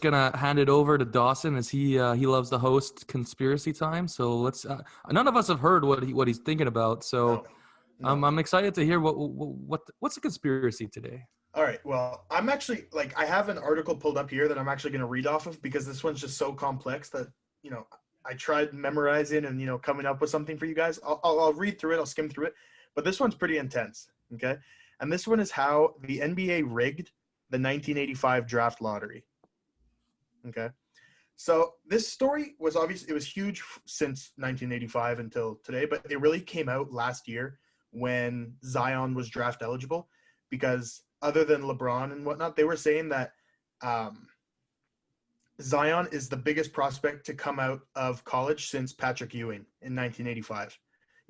just gonna hand it over to Dawson as he loves to host conspiracy time. So let's. None of us have heard what he's thinking about. So No. I'm excited to hear what's a conspiracy today. All right. Well, I'm actually I have an article pulled up here that I'm actually going to read off of because this one's just so complex that I tried memorizing and coming up with something for you guys. I'll read through it. I'll skim through it, but this one's pretty intense. Okay, and this one is how the NBA rigged the 1985 draft lottery. Okay, so this story was it was huge since 1985 until today, but it really came out last year when Zion was draft eligible because other than LeBron and whatnot, they were saying that Zion is the biggest prospect to come out of college since Patrick Ewing in 1985.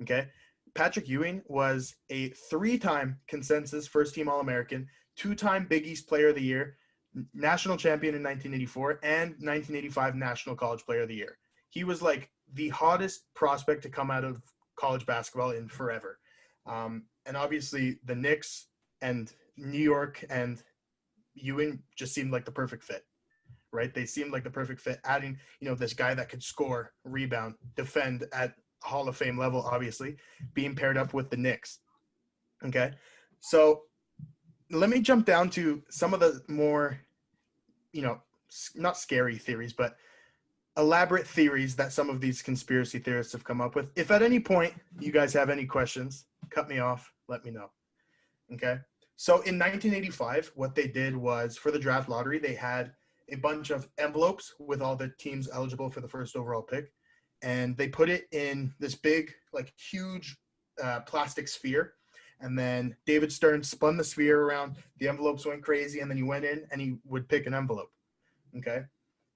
Okay. Patrick Ewing was a 3-time consensus first-team All-American, 2-time Big East Player of the Year, national champion in 1984, and 1985 National College Player of the Year. He was like the hottest prospect to come out of college basketball in forever. And obviously the Knicks and New York and Ewing just seemed like the perfect fit, right? They seemed like the perfect fit, adding, this guy that could score, rebound, defend at Hall of Fame level, obviously, being paired up with the Knicks. Okay. So let me jump down to some of the more, not scary theories, but elaborate theories that some of these conspiracy theorists have come up with. If at any point you guys have any questions, cut me off, let me know. Okay. So in 1985, what they did was for the draft lottery, they had a bunch of envelopes with all the teams eligible for the first overall pick. And they put it in this big, huge plastic sphere. And then David Stern spun the sphere around. The envelopes went crazy. And then he went in and he would pick an envelope. Okay.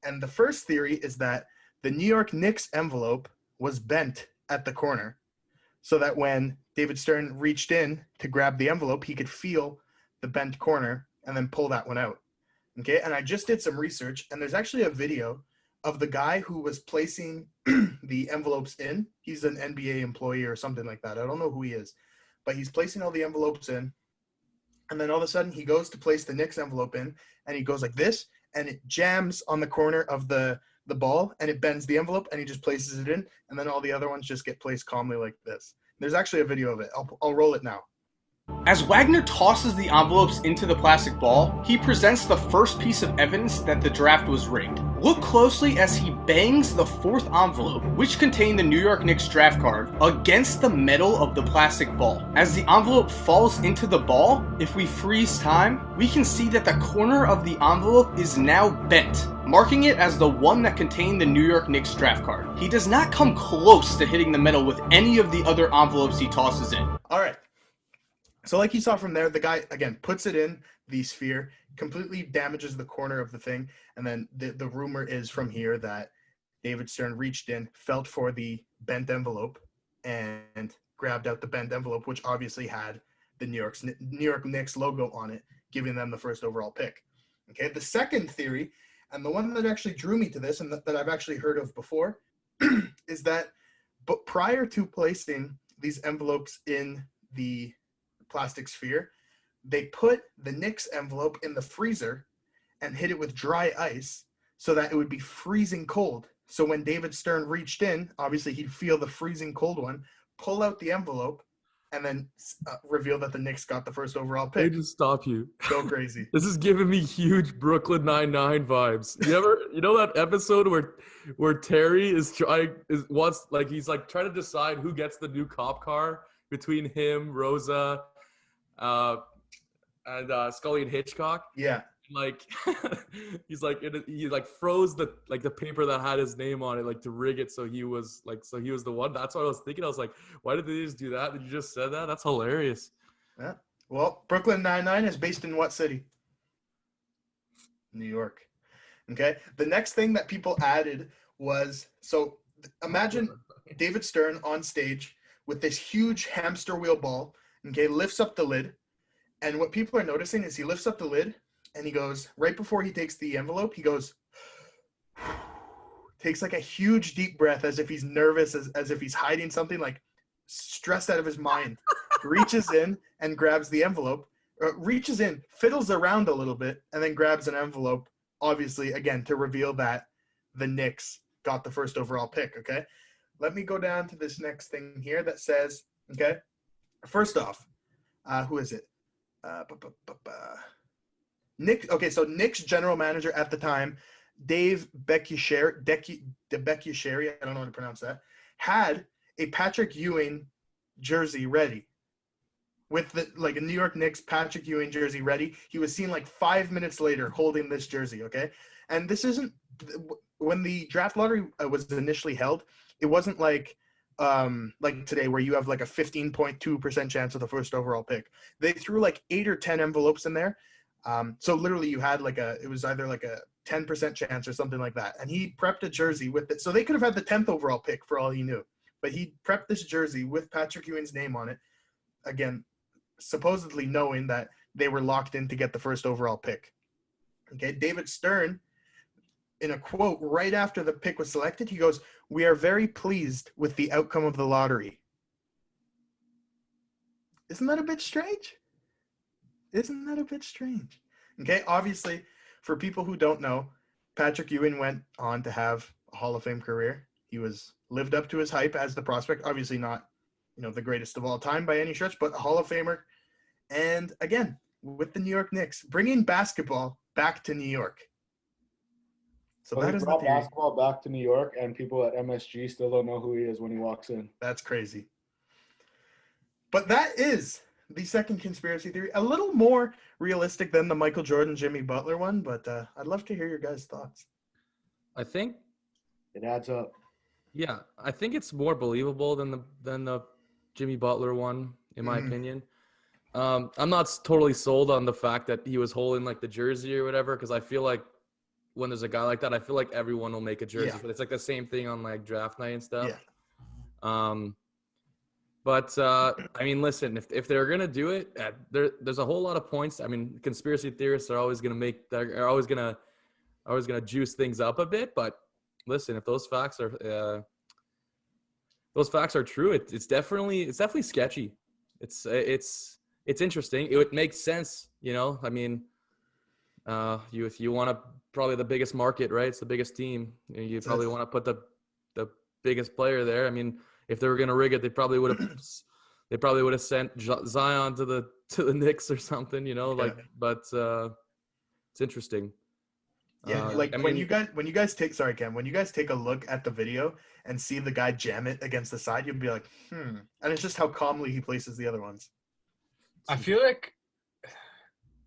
And the first theory is that the New York Knicks envelope was bent at the corner so that when David Stern reached in to grab the envelope, he could feel the bent corner and then pull that one out. Okay. And I just did some research, and there's actually a video of the guy who was placing the envelopes in. He's an NBA employee or something like that. I don't know who he is, but he's placing all the envelopes in. And then all of a sudden he goes to place the Knicks envelope in, and he goes like this, and it jams on the corner of the ball, and it bends the envelope, and he just places it in. And then all the other ones just get placed calmly like this. There's actually a video of it. I'll roll it now. As Wagner tosses the envelopes into the plastic ball, he presents the first piece of evidence that the draft was rigged. Look closely as he bangs the fourth envelope, which contained the New York Knicks draft card, against the metal of the plastic ball. As the envelope falls into the ball, if we freeze time, we can see that the corner of the envelope is now bent, marking it as the one that contained the New York Knicks draft card. He does not come close to hitting the metal with any of the other envelopes he tosses in. All right. So like you saw from there, the guy, again, puts it in the sphere, completely damages the corner of the thing. And then the rumor is from here that David Stern reached in, felt for the bent envelope, and grabbed out the bent envelope, which obviously had the New York Knicks logo on it, giving them the first overall pick. Okay, the second theory, and the one that actually drew me to this and that I've actually heard of before, is that but prior to placing these envelopes in the plastic sphere, they put the Knicks envelope in the freezer and hit it with dry ice so that it would be freezing cold. So when David Stern reached in, obviously he'd feel the freezing cold one, pull out the envelope, and then reveal that the Knicks got the first overall pick. They just stop you. Go crazy. This is giving me huge Brooklyn Nine-Nine vibes. You know that episode where Terry is trying to decide who gets the new cop car between him, Rosa, and Scully and Hitchcock. Yeah. He froze the paper that had his name on it, to rig it so he was the one. That's what I was thinking. I was like, why did they just do that? Did you just said that? That's hilarious. Yeah. Well, Brooklyn Nine-Nine is based in what city? New York. Okay. The next thing that people added was, so imagine David Stern on stage with this huge hamster wheel ball. Okay, lifts up the lid, and what people are noticing is he lifts up the lid, and he goes, right before he takes the envelope, he goes, takes a huge deep breath as if he's nervous, as if he's hiding something, stressed out of his mind, reaches in and grabs the envelope, reaches in, fiddles around a little bit, and then grabs an envelope obviously, again, to reveal that the Knicks got the first overall pick, okay? Let me go down to this next thing here that says, okay, first off, who is it? Nick. Okay, so Knicks general manager at the time, Dave Beccuseri, I don't know how to pronounce that, had a Patrick Ewing jersey ready. With a New York Knicks Patrick Ewing jersey ready. He was seen like 5 minutes later holding this jersey, okay? And this isn't when the draft lottery was initially held, it wasn't like today where you have like a 15.2% chance of the first overall pick. They threw like 8 or 10 envelopes in there. So literally you had it was either like a 10% chance or something like that. And he prepped a jersey with it. So they could have had the 10th overall pick for all he knew. But he prepped this jersey with Patrick Ewing's name on it. Again, supposedly knowing that they were locked in to get the first overall pick. Okay, David Stern, in a quote right after the pick was selected, he goes, "We are very pleased with the outcome of the lottery." Isn't that a bit strange? Okay, obviously, for people who don't know, Patrick Ewing went on to have a Hall of Fame career. He lived up to his hype as the prospect. Obviously not, the greatest of all time by any stretch, but a Hall of Famer. And again, with the New York Knicks, bringing basketball back to New York. So that he is the brought theory. basketball back to New York, and people at MSG still don't know who he is when he walks in. That's crazy. But that is the second conspiracy theory. A little more realistic than the Michael Jordan, Jimmy Butler one, but I'd love to hear your guys' thoughts. I think, It adds up. yeah, I think it's more believable than the Jimmy Butler one, in my opinion. I'm not totally sold on the fact that he was holding like the jersey or whatever, because I feel like when there's a guy like that, I feel like everyone will make a jersey. Yeah. But it's like the same thing on like draft night and stuff. Yeah. But I mean, listen, if they're gonna do it, there's a whole lot of points. I mean, conspiracy theorists are always gonna juice things up a bit. But listen, if those facts are true, it's definitely sketchy. It's interesting. It would make sense, I mean, if you want to probably the biggest market, right? It's the biggest team. You probably want to put the biggest player there. I mean, if they were gonna rig it, they probably would have sent Zion to the Knicks or something, But it's interesting. Yeah, when you guys take a look at the video and see the guy jam it against the side, you'll be like, and it's just how calmly he places the other ones. I feel like,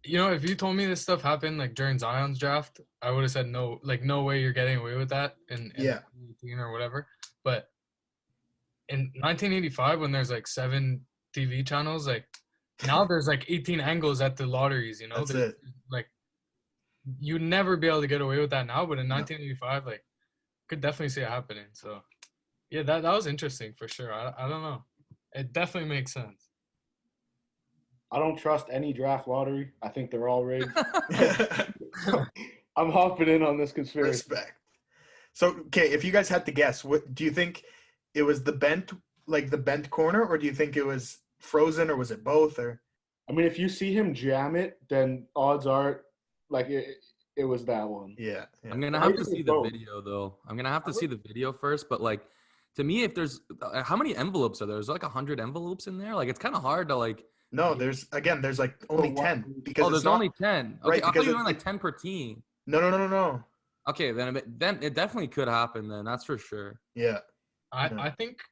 if you told me this stuff happened like during Zion's draft, I would have said no, like no way you're getting away with that in 2018 or whatever. But in 1985, when there's like 7 TV channels, like now there's like 18 angles at the lotteries, That's it. Like you'd never be able to get away with that now, but in 1985, like could definitely see it happening. So yeah, that was interesting for sure. I don't know. It definitely makes sense. I don't trust any draft lottery. I think they're all rigged. I'm hopping in on this conspiracy. Respect. So, okay, if you guys had to guess, what do you think it was the bent corner, or do you think it was frozen, or was it both? Or I mean, if you see him jam it, then odds are like it was that one. Yeah. I'm gonna have to see the video though. I'm gonna have to see the video first. But like, to me, if there's how many envelopes are there? There's like 100 envelopes in there. Like, it's kind of hard to like. No, there's like only 10 because there's only 10. Okay, right, I thought because you were like 10 per team. No. Okay, then it definitely could happen. Then that's for sure. Yeah. I think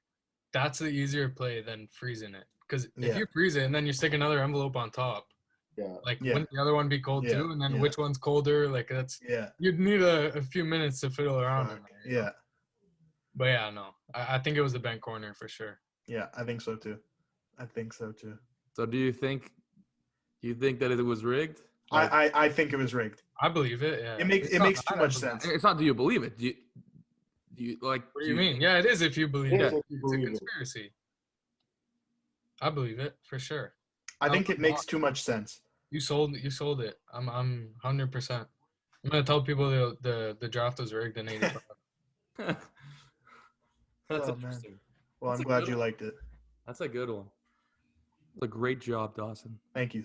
that's the easier play than freezing it, because Yeah. if you freeze it and then you stick another envelope on top, wouldn't the other one be cold too? And then which one's colder? Like you'd need a few minutes to fiddle around. In there, Yeah. But yeah, no, I think it was the bent corner for sure. Yeah, I think so too. So do you think that it was rigged? I think it was rigged. I believe it. Yeah. It makes too much sense. It's not. Do you believe it? Do you like? What do you mean? Yeah, it is. If you believe it, if you it's a believe it. conspiracy. I believe it for sure. I think it makes too much sense. You sold it. I'm 100%. I'm gonna tell people the draft was rigged in '85. That's Oh, interesting. man. Well, That's I'm a glad good you one. liked it. That's a good one. It's a great job, Dawson. Thank you.